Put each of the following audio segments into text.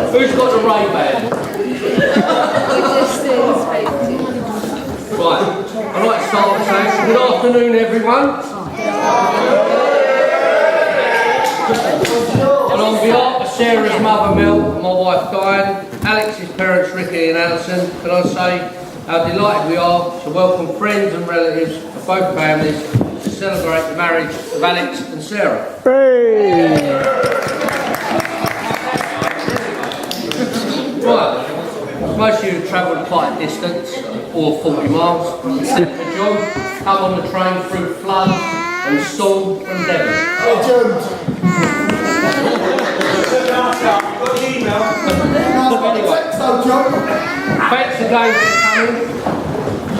Who's got the Ray-Ban? Right, I'd like to start by saying good afternoon, everyone. And on behalf of Sarah's mother, Mel, and my wife, Diane, Alex's parents, Ricky and Alison, can I say how delighted we are to welcome friends and relatives of both families to celebrate the marriage of Alex and Sarah. Right, most of you have travelled quite a distance, or 40 miles, from John, come on the train through flood and storm from Devon. Anyway, thanks again for coming.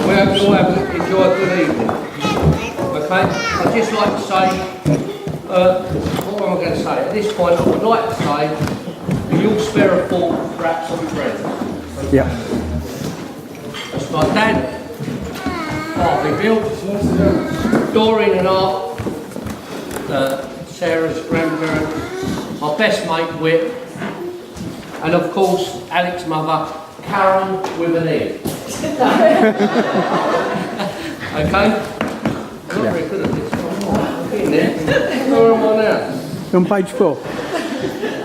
We hope you all have enjoyed a good evening. Okay, I'd just like to say, what am I going to say? At this point, I would like to say, will you all spare a thought perhaps on friends? Yeah. That's my dad, Harvey Bill, Doreen and Art, Sarah's grandparents, my best mate Whit, and of course Alex's mother, Karen with an E. Okay? Not very good at this. In there. Where am I now? On page 4.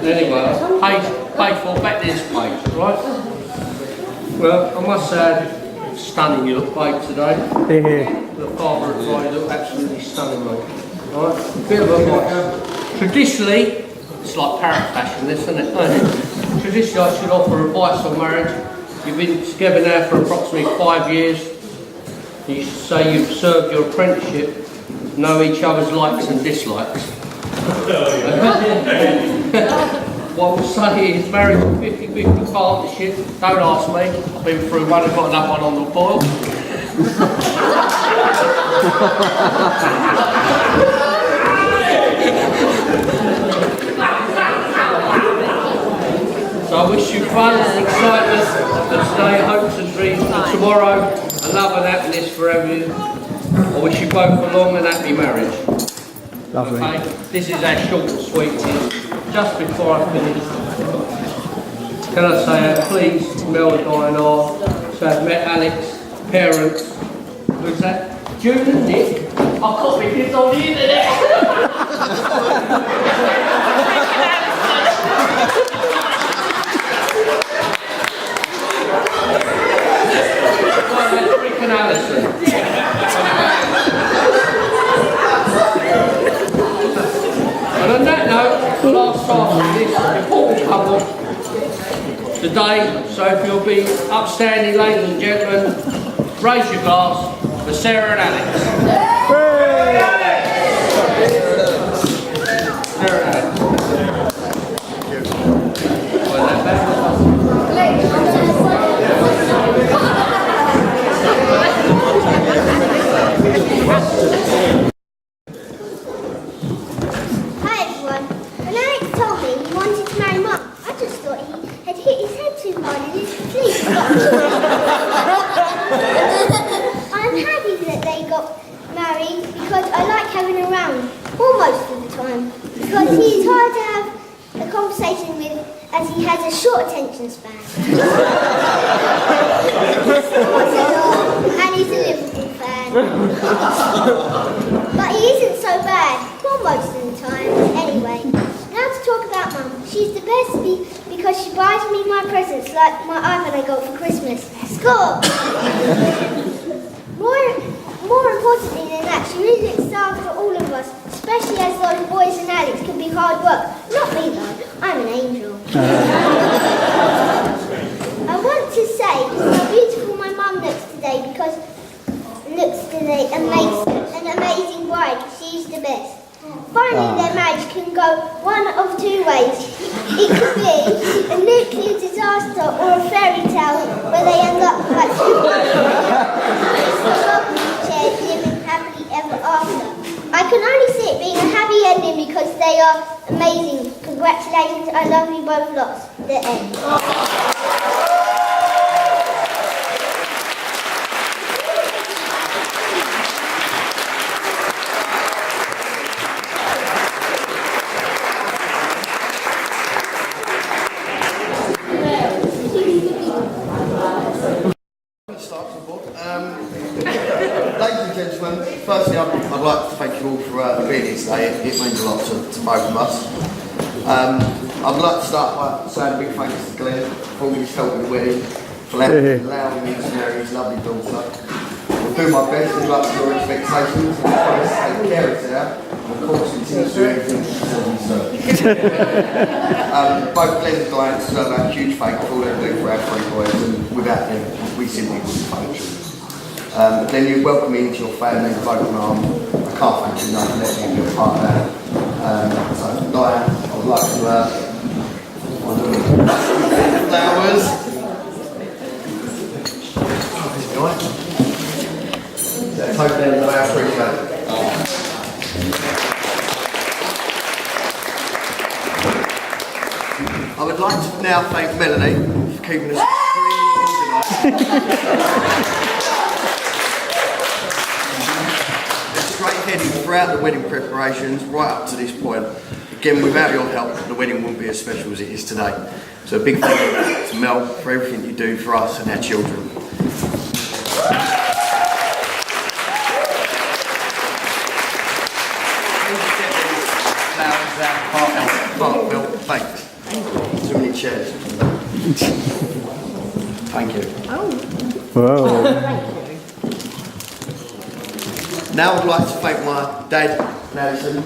Anyway, page 4, back to this page, right? Well, I must say, stunning you look, babe, today. The father and bride look absolutely stunning, mate. Right? Bit of a watch. Traditionally, it's like parrot fashion, this, isn't it? Traditionally, I should offer advice on marriage. You've been together now for approximately 5 years. You should say you've served your apprenticeship, know each other's likes and dislikes. What I will say is marriage is a 50-50 partnership. Don't ask me. I've been through one and got another one on the boil. So I wish you fun and excitement for today, hopes and dreams for tomorrow, and love and happiness forever. I wish you both a long and happy marriage. Lovely. Okay? This is our short and sweet thing. Just before I finish, can I say how pleased Mel and Diane are to have met Alex's parents. Who's that? June and Nick. I've got my kids on the internet. Rick and Alison. And on that note, the last time of this important couple today, so if you'll be upstanding, ladies and gentlemen, raise your glass for Sarah and Alex. Sarah and Alex. Hi everyone. When Alex told me he wanted to marry Mum, I just thought he had hit his head too hard in his sleep. I'm happy that they got married because I like having him around almost all the time. Because he's hard to have a conversation with as he has a short attention span. And he's a Liverpool fan. But he isn't so bad, well, most of the time. Anyway, now to talk about Mum. She's the best because she buys me my presents like my iPad I got for Christmas. Score! More importantly than that, she really looks after all of us, especially as those boys and Alex can be hard work. Not me though, I'm an angel. I want to say how beautiful my mum looks today because and makes an amazing bride. She's the best. Finally, their marriage can go one of two ways. It could be a nuclear disaster or a fairy tale where they end up like two chairs living happily ever after. I can only see it being a happy ending because they are amazing. Congratulations, I love you both lots. The end. means a lot to both of us. I'd like to start by saying a big thanks to Glenn for all his help in the wedding, for allowing me to marry his lovely daughter. I'll do my best to live up to your expectations and promise to take care of her, and of course continue to do everything she says and so. Both Glenn and Diane deserve our huge thanks for all they do for our three boys, and without them, we simply wouldn't function. Then you welcome me into your family with open arms. I can't thank you enough for letting me be a part of that. So Diane, I would like to flowers. Let's hope then that I appreciate it. I would like to now thank Melanie for keeping us straight-headed throughout the wedding preparations right up to this point. Again, without your help, the wedding wouldn't be as special as it is today. So a big thank you to Mel for everything you do for us and our children. Heartfelt thanks. Too many chairs. Thank you. Whoa. Now I'd like to thank my dad, Madison.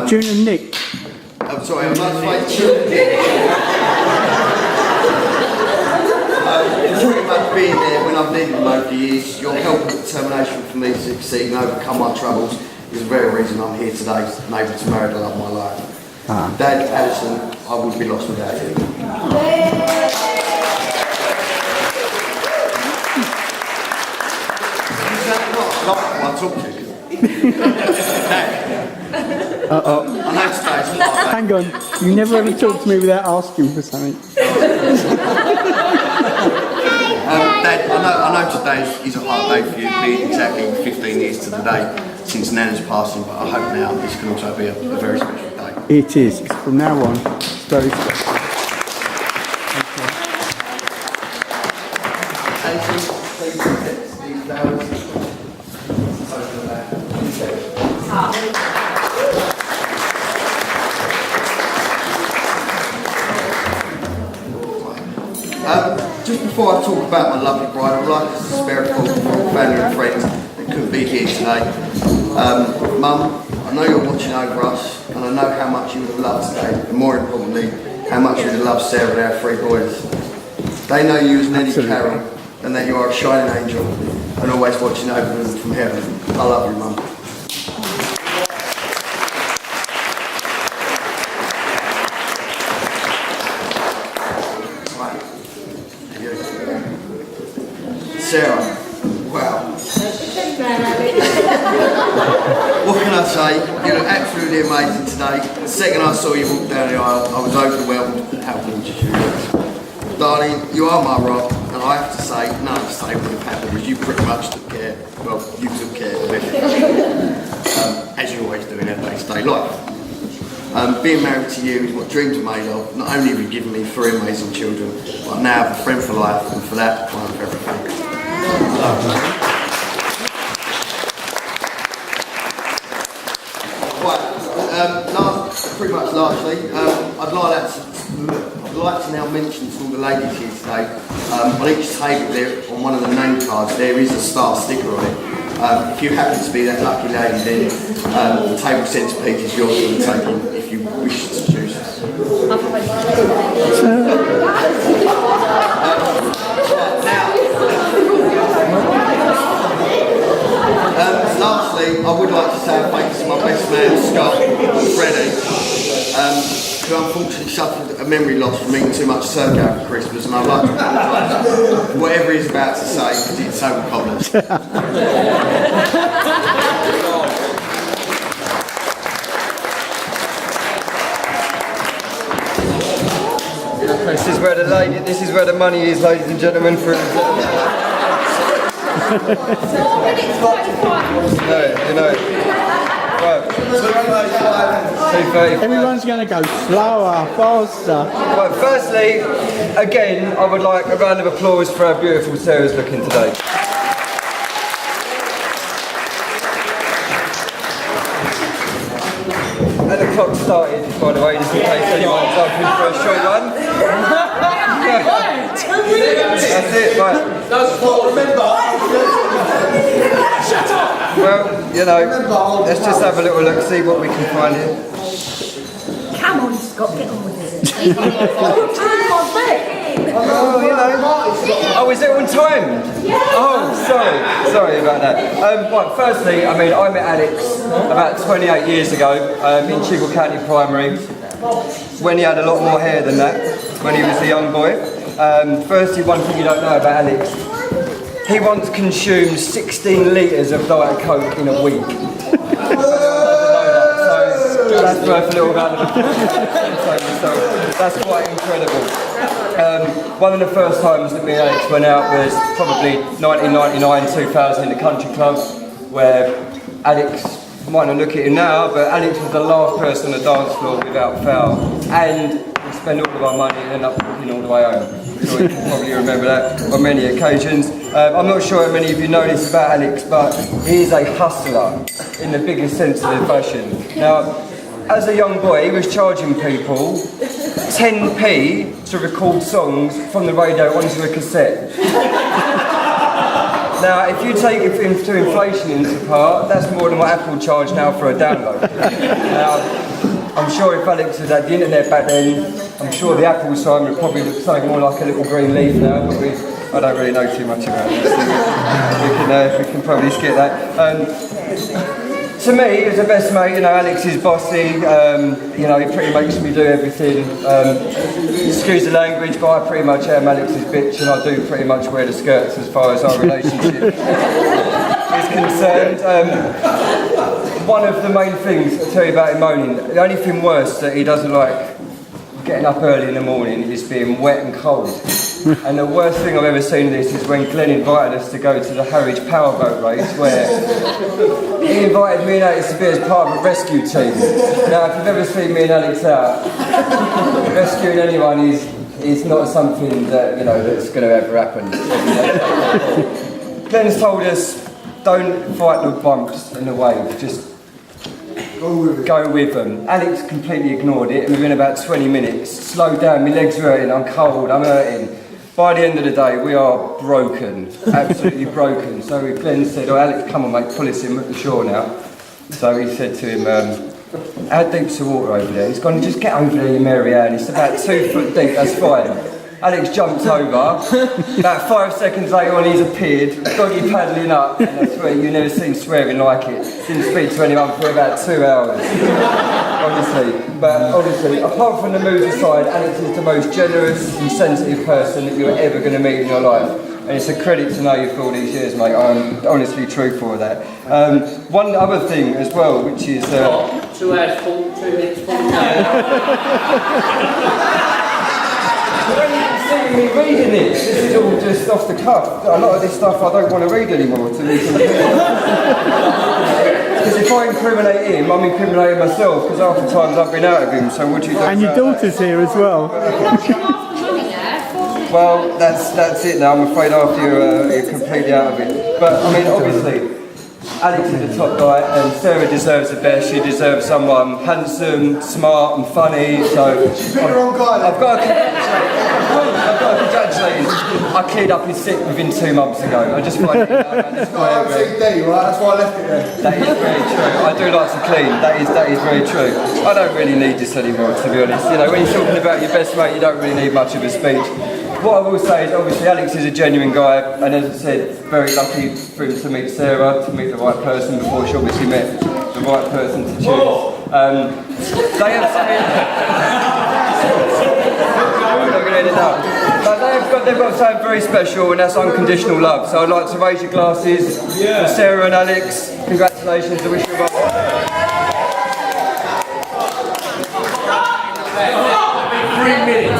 Junior Nick. I'm sorry, I'd like to thank Junior Nick. Pretty much being there when I've needed them over the years. Your help and determination for me to succeed and overcome my troubles is the very reason I'm here today and able to marry the love of my life. Dad, Addison, I would be lost without you. I talk to you. Dad. Uh-oh. I know today's not Hang on. You never ever talk to me without asking for something. Dad, I know today is a hard day for you, being exactly 15 years to the day since Nana's passing, but I hope now this can also be a very special day. It is. From now on, it's very special. Just before I talk about my lovely bride, I would like to spare a call for family and friends that couldn't be here today. Mum, I know you're watching over us, and I know how much you would have loved today, and more importantly, how much you would have loved Sarah and our three boys. They know you as Nellie Carroll, and that you are a shining angel, and always watching over them from heaven. I love you, Mum. Sarah, wow. What can I say? You look absolutely amazing today. The second I saw you walk down the aisle, I was overwhelmed at how gorgeous you look. Darling, you are my rock, and I have to say, none of the same would have happened as you pretty much took care, well, you took care of everything. As you always do in our day-to-day life. Being married to you is what dreams are made of. Not only have you given me 3 amazing children, but I now have a friend for life, and for that, I'm very thankful. Pretty much lastly, I'd like to now mention to all the ladies here today, on each table there, on one of the name cards, there is a star sticker on it. If you happen to be that lucky lady, then the table centrepiece is yours for the taking if you wish to choose. Lastly, I would like to say thanks to my best man, Scott and Freddie, who unfortunately suffered a memory loss from eating too much turkey over Christmas, and I'd like to apologise for whatever he's about to say, because it's so common. This is where the money is, ladies and gentlemen. For No, you know. Right. Everyone's going to go slower, faster. Right, firstly, again, I would like a round of applause for how beautiful Sarah's looking today. And the clock started, by the way, just in case anyone's hoping for a short one. That's it, right. Well, you know, let's just have a little look, see what we can find here. Come on, Scott, get on with it. Oh, you know. Oh, is it on time? Oh, sorry about that. Right, firstly, I mean, I met Alex about 28 years ago in Chigwell County Primary, when he had a lot more hair than that, when he was a young boy. Firstly, one thing you don't know about Alex, he once consumed 16 litres of Diet Coke in a week. So that's worth a little round of applause. So that's quite incredible. One of the first times that me and Alex went out was probably 1999, 2000 in the country club, where Alex, might not look at him now, but Alex was the last person on the dance floor without foul. And we spent all of our money and ended up walking all the way home. So you can probably remember that on many occasions. I'm not sure how many of you know this about Alex, but he is a hustler in the biggest sense of the fashion. Now, as a young boy, he was charging people 10p to record songs from the radio onto a cassette. Now, if you take it to inflation into part, that's more than what Apple charge now for a download. Now, I'm sure if Alex had had the internet back then, I'm sure the Apple sign would probably look something more like a little green leaf now, but I don't really know too much about it. So we can probably skip that. To me, as a best mate, you know, Alex is bossy, you know, he pretty makes me do everything. Excuse the language, but I pretty much am Alex's bitch, and I do pretty much wear the skirts as far as our relationship is concerned. One of the main things I'll tell you about him moaning, the only thing worse that he doesn't like getting up early in the morning is being wet and cold. And the worst thing I've ever seen of this is when Glenn invited us to go to the Harwich powerboat race, where he invited me and Alex to be as part of a rescue team. Now, if you've ever seen me and Alex out, rescuing anyone is not something that, you know, that's going to ever happen. Glenn's told us, don't fight the bumps in the wave, just go with them. Alex completely ignored it, and within about 20 minutes, slowed down, my legs are hurting, I'm cold, I'm hurting. By the end of the day, we are broken, absolutely broken. So Glenn said, oh, Alex, come on mate, pull us in at the shore now. So he said to him, how deep's the water over there? He's gone, just get over there, you Mary Ann. It's about 2 foot deep, that's fine. Alex jumped over, about 5 seconds later on he's appeared, got you paddling up, and I swear you never seen swearing like it. Didn't speak to anyone for about 2 hours. Honestly, apart from the mood aside, Alex is the most generous and sensitive person that you're ever going to meet in your life. And it's a credit to know you for all these years, mate. I'm honestly truthful with that. One other thing as well, which is... 2 hours, 2 minutes, 49. Me reading it. This is all just off the cuff. A lot of this stuff I don't want to read anymore. Because if I incriminate him, I'm incriminating myself, because half the times I've been out of him, so what do you do? And your daughter's here as well. Well, that's it now. I'm afraid after you're completely out of it. But, I mean, obviously, Alex is the top guy, and Sarah deserves the best. She deserves someone handsome, smart and funny, so I've got to congratulate him. I cleared up his sick within 2 months ago. I just find it out, man. That's why I left it there. That is very true. I do like to clean. That is very true. I don't really need this anymore, to be honest. You know, when you're talking about your best mate, you don't really need much of a speech. What I will say is, obviously, Alex is a genuine guy, and as I said, very lucky for him to meet Sarah, to meet the right person before she obviously met the right person to choose. They have something. I'm not going to edit out. But they've got something very special, and that's unconditional love. So I'd like to raise your glasses for Sarah and Alex. Congratulations. I wish you well. 3 minutes.